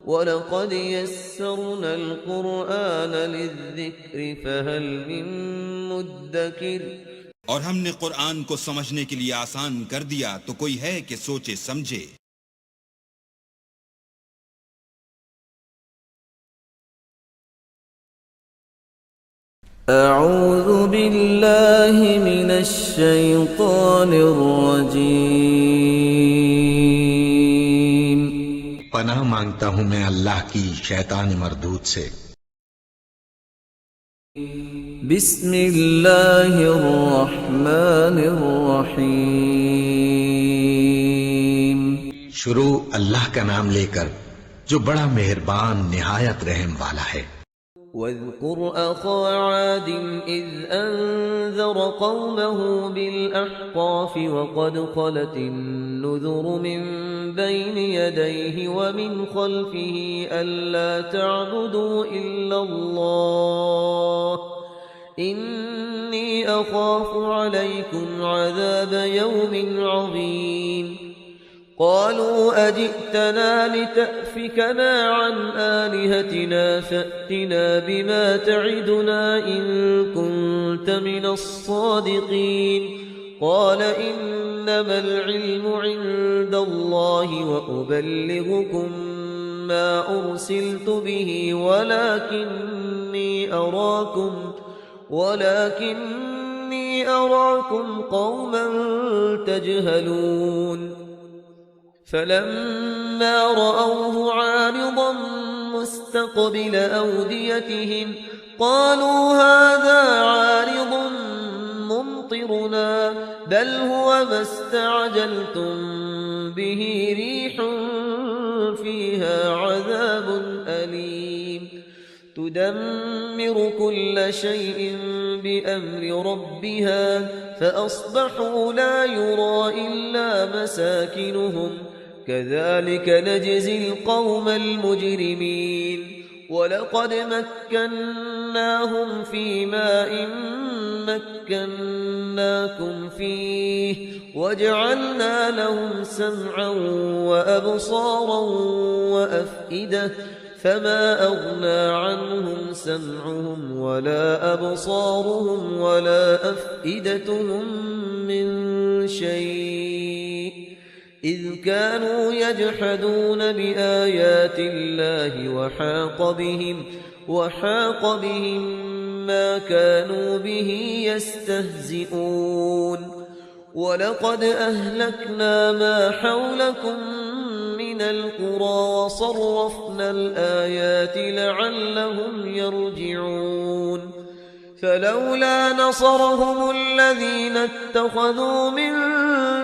وَلَقَدْ يَسَّرْنَا الْقُرْآنَ لِلذِّكْرِ فَهَلْ مِن مُّدَّكِرٍ، اور ہم نے قرآن کو سمجھنے کے لیے آسان کر دیا تو کوئی ہے کہ سوچے سمجھے۔ اعوذ باللہ من الشیطان الرجیم، پناہ مانگتا ہوں میں اللہ کی شیطان مردود سے۔ بسم اللہ الرحمن الرحیم، شروع اللہ کا نام لے کر جو بڑا مہربان نہایت رحم والا ہے۔ وَاذْكُرْ أَخَا عَادٍ إِذْ أَنذَرَ قَوْمَهُ بِالْأَحْقَافِ وَقَدْ خَلَتِ النُّذُرُ مِنْ بَيْنِ يَدَيْهِ وَمِنْ خَلْفِهِ أَلَّا تَعْبُدُوا إِلَّا اللَّهَ إِنِّي أَخَافُ عَلَيْكُمْ عَذَابَ يَوْمٍ عَظِيمٍ قالوا أجئتنا لتأفكنا عن آلهتنا فأتنا بما تعدنا إن كنت من الصادقين قال إنما العلم عند الله وأبلغكم ما أرسلت به ولكني أراكم قوما تجهلون فلما رأوه عارضا مستقبل أوديتهم قالوا هذا عارض ممطرنا بل هو ما استعجلتم به ريح فيها عذاب أليم تدمر كل شيء بأمر ربها فأصبحوا لا يرى إلا مساكنهم كذلك نجزي القوم المجرمين ولقد مكناهم في ماء مكناكم فيه وجعلنا لهم سمعا وأبصارا وأفئدة فما أغنى عنهم سمعهم ولا أبصارهم ولا أفئدتهم من شيء إذ كانوا يجحدون بآيات الله وحاق بهم ما كانوا به يستهزئون ولقد أهلكنا ما حولكم من القرى وصرفنا الآيات لعلهم يرجعون فلولا نصرهم الذين اتخذوا من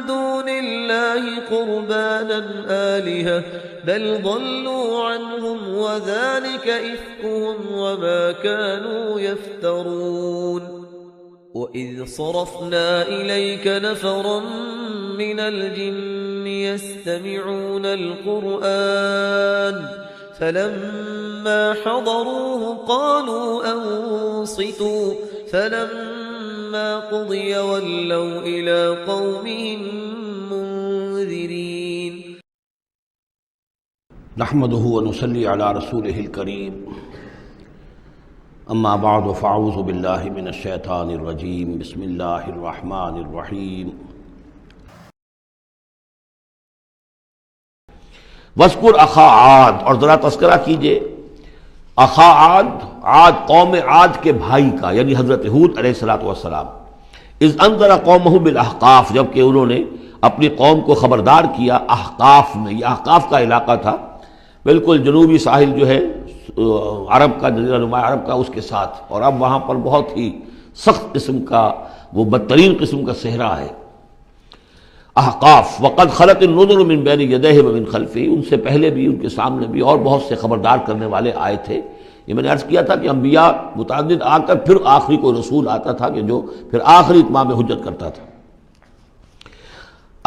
دون الله قربانا آلهة بل ضلوا عنهم وذلك إفكهم وما كانوا يفترون وَإِذْ صَرَفْنَا إِلَيْكَ نَفَرًا مِنَ الْجِنِّ يَسْتَمِعُونَ الْقُرْآنَ فَلَمَّا حَضَرُوهُ قَالُوا أَنصِتُوا فَلَمَّا قُضِيَ وَلَّوْا إِلَى قَوْمِهِمْ مُنذِرِينَ نحمده ونصلي على رسوله الكريم اما بعد فاعوذ باللہ من الشیطان الرجیم بسم اللہ الرحمن الرحیم وَاذْكُرْ أَخَا عَاد، اور ذرا تذکرہ کیجئے اخا عاد قوم عاد کے بھائی کا، یعنی حضرت ہود علیہ السلام۔ اذ انذر قومہ بالاحقاف، جبکہ انہوں نے اپنی قوم کو خبردار کیا احقاف میں۔ یہ احقاف کا علاقہ تھا، بالکل جنوبی ساحل جو ہے عرب کا، جزیرہ نما عرب کا، اس کے ساتھ، اور اب وہاں پر بہت ہی سخت قسم کا، وہ بدترین قسم کا صحرا ہے۔ احقاف وقد خلت النذر من بین یدیہ ومن خلفہ، ان سے پہلے بھی، ان کے سامنے بھی اور بہت سے خبردار کرنے والے آئے تھے۔ یہ میں نے عرض کیا تھا کہ انبیاء متعدد آ کر پھر آخری کوئی رسول آتا تھا کہ جو پھر آخری اتمام حجت کرتا تھا۔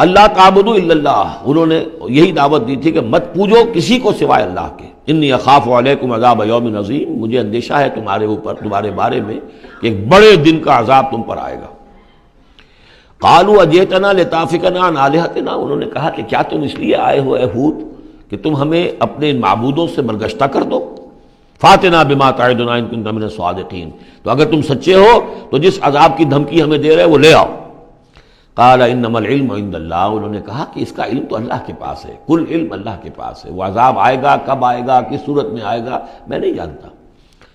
اللہ تعبدوا الا اللہ، انہوں نے یہی دعوت دی تھی کہ مت پوجو کسی کو سوائے اللہ کے۔ انی اخاف علیکم عذاب یوم عظیم، مجھے اندیشہ ہے تمہارے اوپر، تمہارے بارے میں کہ ایک بڑے دن کا عذاب تم پر آئے گا۔ قالوا اجئتنا لتافکنا عن آلہتنا، انہوں نے کہا کہ کیا تم اس لیے آئے ہو اے ہود کہ تم ہمیں اپنے ان معبودوں سے برگشتہ کر دو، فاتنا بما تعدنا ان کنت من الصادقین، تو اگر تم سچے ہو تو جس عذاب کی دھمکی ہمیں دے رہے وہ لے آؤ۔ قال انما العلم عند اللہ، انہوں نے کہا کہ اس کا علم تو اللہ کے پاس ہے، کل علم اللہ کے پاس ہے، وہ عذاب آئے گا، کب آئے گا، کس صورت میں آئے گا میں نہیں جانتا،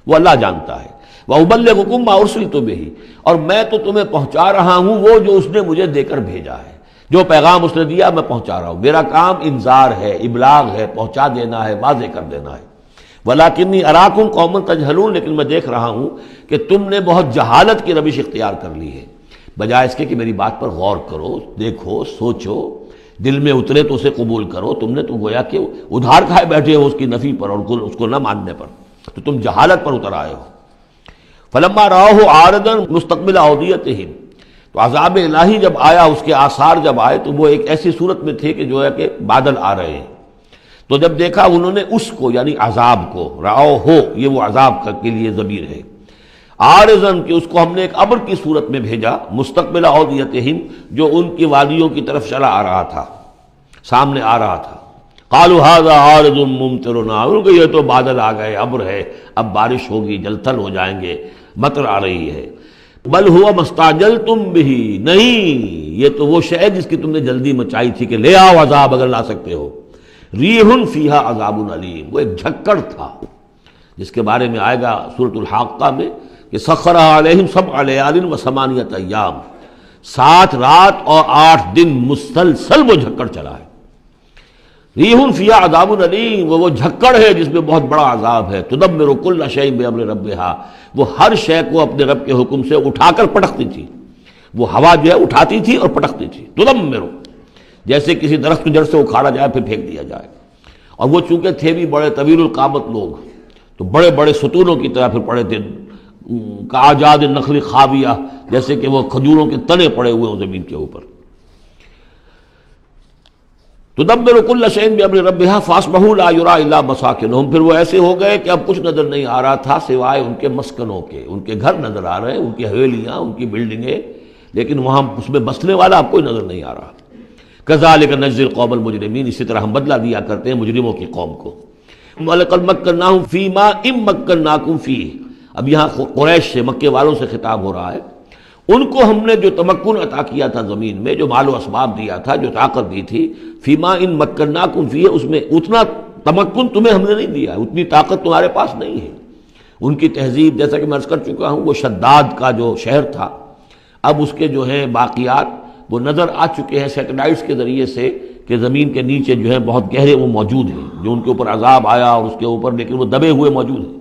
وہ اللہ جانتا ہے۔ وَأُبَلِّغُكُم مَّا أُرْسِلْتُ بِهِ، اور میں تو تمہیں پہنچا رہا ہوں وہ جو اس نے مجھے دے کر بھیجا ہے، جو پیغام اس نے دیا میں پہنچا رہا ہوں، میرا کام انذار ہے، ابلاغ ہے، پہنچا دینا ہے، واضح کر دینا ہے۔ وَلَٰكِنِّي أَرَاكُمْ قَوْمًا تَجْهَلُونَ، لیکن میں دیکھ رہا ہوں کہ تم نے بہت جہالت کی روش اختیار کر لی ہے، بجائے اس کے کہ میری بات پر غور کرو، دیکھو، سوچو، دل میں اترے تو اسے قبول کرو، تم نے تو گویا کہ ادھار کھائے بیٹھے ہو اس کی نفی پر اور اس کو نہ ماننے پر، تو تم جہالت پر اتر آئے ہو۔ فلما رآہ عارضا مستقبل اودیتہم، تو عذاب الہی جب آیا، اس کے آثار جب آئے تو وہ ایک ایسی صورت میں تھے کہ جو ہے کہ بادل آ رہے ہیں، تو جب دیکھا انہوں نے اس کو یعنی عذاب کو، رآہ ہو یہ وہ عذاب کے لیے ضمیر ہے، عارضاً کہ اس کو ہم نے ایک ابر کی صورت میں بھیجا، مستقبل اودیتہم جو ان کی وادیوں کی طرف چلا آ رہا تھا، سامنے آ رہا تھا۔ قالوا هذا عارض ممطرنا، ان کو یہ تو بادل آ گئے، ابر ہے، اب بارش ہوگی، جل تھل ہو جائیں گے، مطر آ رہی ہے۔ بل هو ما استعجلتم به، نہیں یہ تو وہ شے جس کی تم نے جلدی مچائی تھی کہ لے آؤ عذاب اگر لا سکتے ہو۔ ریح فیہا عذاب علیم، وہ ایک جھکڑ تھا جس کے بارے میں آئے گا سورۃ الحاقہ میں کہ سخرھا علیہم سبع لیال وثمانیۃ ایام، 7 رات اور 8 دن مسلسل وہ جھکڑ چلا ہے۔ ریح فیہا عذاب علیم، وہ جھکڑ ہے جس میں بہت بڑا عذاب ہے۔ تدمر کل شیء بامر ربھا، وہ ہر شے کو اپنے رب کے حکم سے اٹھا کر پٹکتی تھی، وہ ہوا جو ہے اٹھاتی تھی اور پٹکتی تھی۔ تدمر، جیسے کسی درخت کی جڑ سے اکھاڑا جائے پھر پھینک دیا جائے، اور وہ چونکہ تھے بھی بڑے طویل القامت لوگ تو بڑے بڑے ستونوں کی طرح پھر پڑے تھے، کاجاد النخل خاویہ، جیسے کہ وہ کھجوروں کے تنے پڑے ہوئے ہوں زمین کے اوپر۔ تدبر کل شیء بامر ربھا فاصبحوا لا یری الا مساکنہم، پھر وہ ایسے ہو گئے کہ اب کچھ نظر نہیں آ رہا تھا سوائے ان کے مسکنوں کے، ان کے گھر نظر آ رہے ہیں، ان کی حویلیاں، ان کی بلڈنگیں، لیکن وہاں اس میں بسنے والا اب کوئی نظر نہیں آ رہا۔ کذالک نجزی القوم المجرمین، اسی طرح ہم بدلہ دیا کرتے ہیں مجرموں کی قوم کو۔ وَلَقَدْ مَكَّنَّاهُمْ فِي مَا إِن مَّكَّنَّاكُمْ فِيهِ، اب یہاں قریش سے، مکے والوں سے خطاب ہو رہا ہے، ان کو ہم نے جو تمکن عطا کیا تھا زمین میں، جو مال و اسباب دیا تھا، جو طاقت دی تھی، فیما ان مکناکم فیہ، اس میں اتنا تمکن تمہیں ہم نے نہیں دیا، اتنی طاقت تمہارے پاس نہیں ہے۔ ان کی تہذیب، جیسا کہ میں عرض کر چکا ہوں، وہ شداد کا جو شہر تھا، اب اس کے جو ہیں باقیات وہ نظر آ چکے ہیں سیٹلائٹس کے ذریعے سے کہ زمین کے نیچے جو ہے بہت گہرے وہ موجود ہیں، جو ان کے اوپر عذاب آیا اور اس کے اوپر، لیکن وہ دبے ہوئے موجود ہیں۔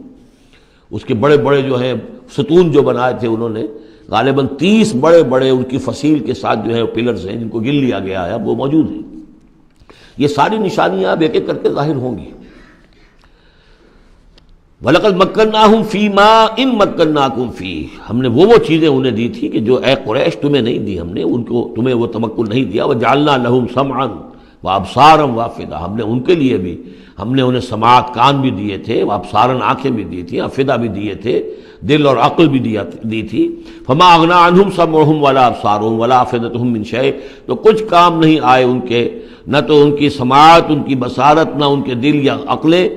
اس کے بڑے بڑے جو ہیں ستون جو بنائے تھے انہوں نے، غالباً 30 بڑے بڑے ان کی فصیل کے ساتھ جو ہے پلرز ہیں جن کو گن لیا گیا ہے، اب وہ موجود ہیں۔ یہ ساری نشانیاں اب ایک ایک کر کے ظاہر ہوں گی۔ وَلَقَدْ مَكَّنَّاهُمْ فِي مَا إِن مَّكَّنَّاكُمْ فِيهِ، ہم نے وہ چیزیں انہیں دی تھی کہ جو اے قریش تمہیں نہیں دی، ہم نے ان کو، تمہیں وہ تمکن نہیں دیا۔ وَجَعَلْنَا لَهُمْ سَمْعًا وَأَبْصَارًا وَأَفْئِدَةً، ہم نے ان کے لیے بھی، ہم نے انہیں سماعت کان بھی دیے تھے، وَأَبْصَارًا آنکھیں بھی دی تھیں، افئدہ بھی دیے تھے، دل اور عقل بھی دی تھی۔ فما اغنی عنہم سمعہم ولا ابصارہم ولا افئدتہم من شیء، تو کچھ کام نہیں آئے ان کے، نہ تو ان کی سماعت، ان کی بصارت، نہ ان کے دل یا عقلیں،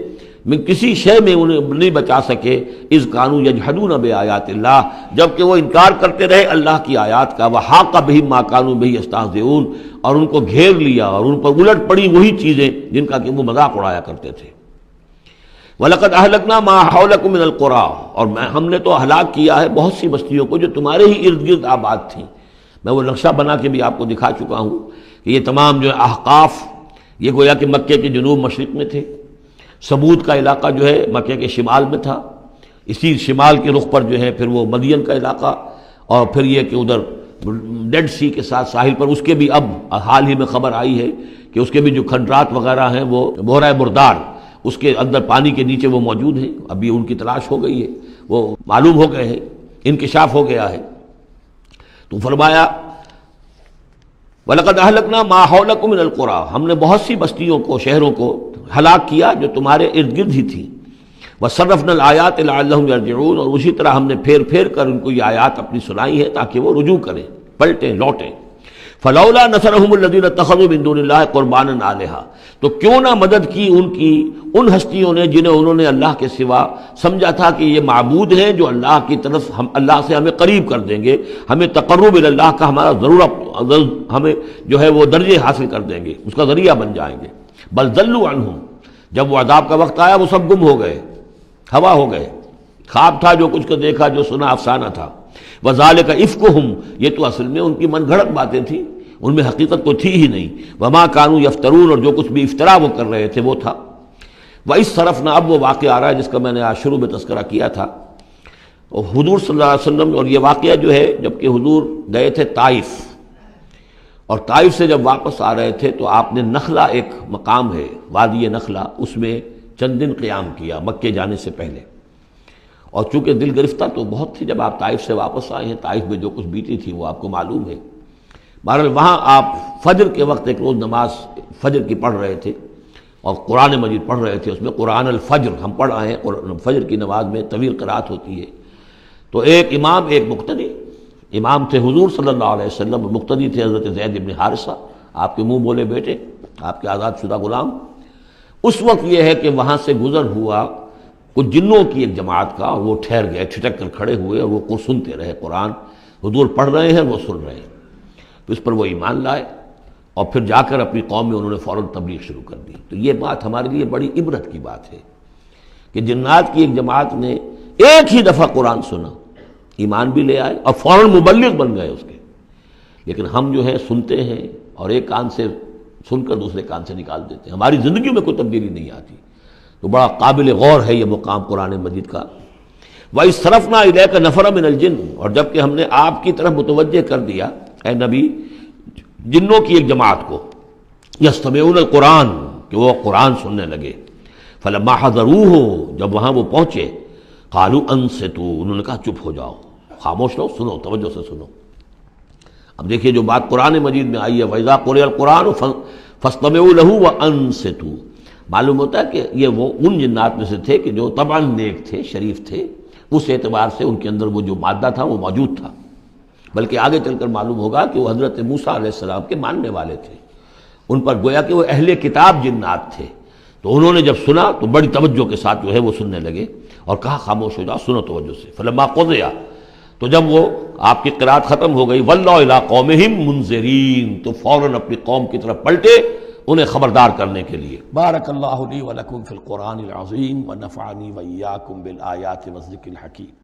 میں کسی شے میں انہیں نہیں بچا سکے۔ اذ کانوا یجحدون بآیات اللہ، جبکہ وہ انکار کرتے رہے اللہ کی آیات کا۔ وحاق بہم ما کانوا بہ یستہزئون، اور ان کو گھیر لیا اور ان پر الٹ پڑی وہی چیزیں جن کا کہ وہ مذاق اڑایا کرتے تھے۔ وَلَقَدْ أَهْلَكْنَا مَا حَوْلَكُم مِّنَ الْقُرَىٰ، اور ہم نے تو ہلاک کیا ہے بہت سی بستیوں کو جو تمہارے ہی ارد گرد آباد تھیں۔ میں وہ نقشہ بنا کے بھی آپ کو دکھا چکا ہوں کہ یہ تمام جو احقاف، یہ گویا کہ مکے کے جنوب مشرق میں تھے، سمود کا علاقہ جو ہے مکے کے شمال میں تھا، اسی شمال کے رخ پر جو ہے پھر وہ مدین کا علاقہ، اور پھر یہ کہ ادھر ڈیڈ سی کے ساتھ ساحل پر، اس کے بھی اب حال ہی میں خبر آئی ہے کہ اس کے بھی جو کھنڈرات وغیرہ ہیں وہ بحیرہ مردار، اس کے اندر پانی کے نیچے وہ موجود ہیں، ابھی ان کی تلاش ہو گئی ہے، وہ معلوم ہو گئے ہیں، انکشاف ہو گیا ہے۔ تو فرمایا وَلَقَدْ أَهْلَكْنَا مَا حَوْلَكُم مِّنَ الْقُرَىٰ، ہم نے بہت سی بستیوں کو، شہروں کو ہلاک کیا جو تمہارے ارد گرد ہی تھی۔ وَصَرَّفْنَا الْآيَاتِ لَعَلَّهُمْ يَرْجِعُونَ، اور اسی طرح ہم نے پھیر پھیر کر ان کو یہ آیات اپنی سنائی ہے تاکہ وہ رجوع کریں، پلٹیں، لوٹیں۔ فلولا نصرهم الذين اتخذوا من دون الله قربانا آلهة، تو کیوں نہ مدد کی ان ہستیوں نے جنہیں انہوں نے اللہ کے سوا سمجھا تھا کہ یہ معبود ہیں جو اللہ کی طرف اللہ سے ہمیں قریب کر دیں گے، ہمیں تقرب الی اللہ کا ہمارا ضرورت ہمیں جو ہے وہ درجے حاصل کر دیں گے، اس کا ذریعہ بن جائیں گے۔ بل ضلوا عنہم، جب وہ عذاب کا وقت آیا وہ سب گم ہو گئے، ہوا ہو گئے، خواب تھا جو کچھ کو دیکھا جو سنا افسانہ تھا۔ وذالک افکہم، یہ تو اصل میں ان کی من گھڑت باتیں تھیں، ان میں حقیقت تو تھی ہی نہیں۔ وما کانوا یفترون، اور جو کچھ بھی افطرا وہ کر رہے تھے وہ تھا۔ وَإِذْ صَرَفْنَا، اب وہ واقعہ آ رہا ہے جس کا میں نے آج شروع میں تذکرہ کیا تھا، اور حضور صلی اللہ علیہ وسلم، اور یہ واقعہ جو ہے جب کہ حضور گئے تھے طائف، اور طائف سے جب واپس آ رہے تھے تو آپ نے نخلا، ایک مقام ہے وادی نخلا، اس میں چند دن قیام کیا مکے جانے سے پہلے، اور چونکہ دل گرفتہ تو بہت تھی جب آپ طائف سے واپس آئے ہیں، طائف میں جو کچھ بیتی تھی وہ آپ کو معلوم ہے۔ بہرحال وہاں آپ فجر کے وقت ایک روز نماز فجر کی پڑھ رہے تھے اور قرآن مجید پڑھ رہے تھے، اس میں قرآن الفجر ہم پڑھ آئے ہیں، فجر کی نماز میں طویل قرات ہوتی ہے، تو ایک امام ایک مقتدی، امام تھے حضور صلی اللہ علیہ وسلم، مقتدی تھے حضرت زید بن حارثہ، آپ کے منہ بولے بیٹے، آپ کے آزاد شدہ غلام۔ اس وقت یہ ہے کہ وہاں سے گزر ہوا کچھ جنوں کی ایک جماعت کا، اور وہ ٹھہر گئے، ٹھٹک کر کھڑے ہوئے، اور وہ سنتے رہے، قرآن حضور پڑھ رہے ہیں وہ سن رہے ہیں، تو اس پر وہ ایمان لائے، اور پھر جا کر اپنی قوم میں انہوں نے فوراً تبلیغ شروع کر دی۔ تو یہ بات ہمارے لیے بڑی عبرت کی بات ہے کہ جنات کی ایک جماعت نے ایک ہی دفعہ قرآن سنا، ایمان بھی لے آئے اور فوراً مبلغ بن گئے اس کے۔ لیکن ہم جو ہے سنتے ہیں اور ایک کان سے سن کر دوسرے کان سے نکال دیتے ہیں، ہماری زندگیوں میں کوئی تبدیلی نہیں آتی۔ تو بڑا قابل غور ہے یہ مقام قرآن مجید کا۔ وَإِذْ صَرَفْنَا إِلَيْكَ نَفَرًا مِنَ الْجِنِّ، اور جب کہ ہم نے آپ کی طرف متوجہ کر دیا اے نبی جنوں کی ایک جماعت کو، یستمعون القرآن، کہ وہ قرآن سننے لگے۔ فلما حضروہ، جب وہاں وہ پہنچے، قالوا انصتوا، انہوں نے کہا چپ ہو جاؤ، خاموش رہو، سنو، توجہ سے سنو۔ اب دیکھیے جو بات قرآن مجید میں آئی ہے وَإِذَا قُرِئَ الْقُرْآنُ فَاسْتَمِعُوا لَهُ وَأَنصِتُوا، معلوم ہوتا ہے کہ یہ وہ ان جنات میں سے تھے کہ جو طبعاً نیک تھے، شریف تھے، اس اعتبار سے ان کے اندر وہ جو مادہ تھا وہ موجود تھا، بلکہ آگے چل کر معلوم ہوگا کہ وہ حضرت موسیٰ علیہ السلام کے ماننے والے تھے، ان پر گویا کہ وہ اہل کتاب جنات تھے۔ تو انہوں نے جب سنا تو بڑی توجہ کے ساتھ جو ہے وہ سننے لگے، اور کہا خاموش ہو جاؤ، سنو توجہ سے۔ فلما قضیا، تو جب وہ آپ کی قرات ختم ہو گئی، وَلَّوْا إِلَىٰ قَوْمِهِمْ مُنذِرِينَ، تو فوراً اپنی قوم کی طرف پلٹے انہیں خبردار کرنے کے لیے۔ بارک اللہ لی ولکم فی القرآن العظیم ونفعنی وإیاکم بالآیات والذکر الحکیم۔